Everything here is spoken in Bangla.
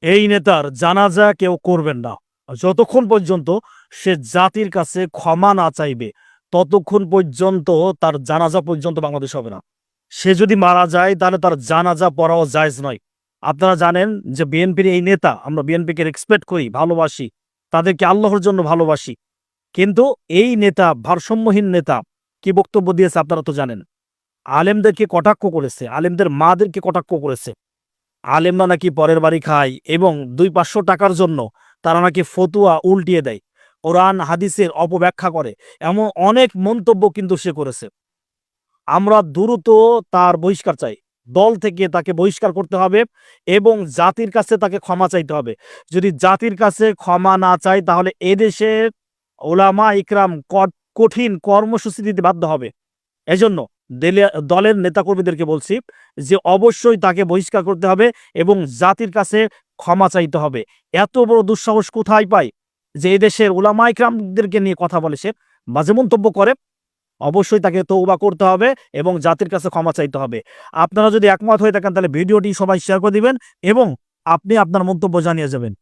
এই নেতার জানাজা কেউ করবেন না। যতক্ষণ পর্যন্ত সে জাতির কাছে ক্ষমা না চাইবে, ততক্ষণ পর্যন্ত তার জানাজা পর্যন্ত বাংলাদেশ হবে না। সে যদি মারা যায় তাহলে তার জানাজা পড়াও জায়েজ নয়। আপনারা জানেন যে বিএনপির এই নেতা, আমরা বিএনপিকে রেসপেক্ট করি, ভালোবাসি, তাদেরকে আল্লাহর জন্য ভালোবাসি। কিন্তু এই নেতা, ভারসাম্যহীন নেতা, কি বক্তব্য দিয়েছে আপনারা তো জানেন। আলেমদেরকে কটাক্ষ করেছে, আলেমদের মাদেরকে কটাক্ষ করেছে। আলেমরা নাকি পরের বাড়ি খায় এবং ২-৫০০ টাকার জন্য তারা নাকি ফতুয়া উল্টিয়ে দেয়, কোরআন হাদিসের অপব্যাখ্যা করে, এমন অনেক মন্তব্য কিন্তু সে করেছে। আমরা দ্রুত তার বহিষ্কার চাই। দল থেকে তাকে বহিষ্কার করতে হবে এবং জাতির কাছে তাকে ক্ষমা চাইতে হবে। যদি জাতির কাছে ক্ষমা না চায় তাহলে এদেশের ওলামা ইকরাম কঠিন কর্মসূচি দিতে বাধ্য হবে। এজন্য দলের নেতাকর্মীদেরকে বলছি যে অবশ্যই তাকে বহিষ্কার করতে হবে এবং জাতির কাছে ক্ষমা চাইতে হবে। এত বড় দুঃসাহস কোথায় পায় যে এদেশের উলামা ইকরামদেরকে নিয়ে কথা বলে, সে বাজে মন্তব্য করে। অবশ্যই তাকে তওবা করতে হবে এবং জাতির কাছে ক্ষমা চাইতে হবে। আপনারা যদি একমত হয়ে থাকেন তাহলে ভিডিওটি সবাই শেয়ার করে দিবেন এবং আপনি আপনার মন্তব্য জানিয়ে যাবেন।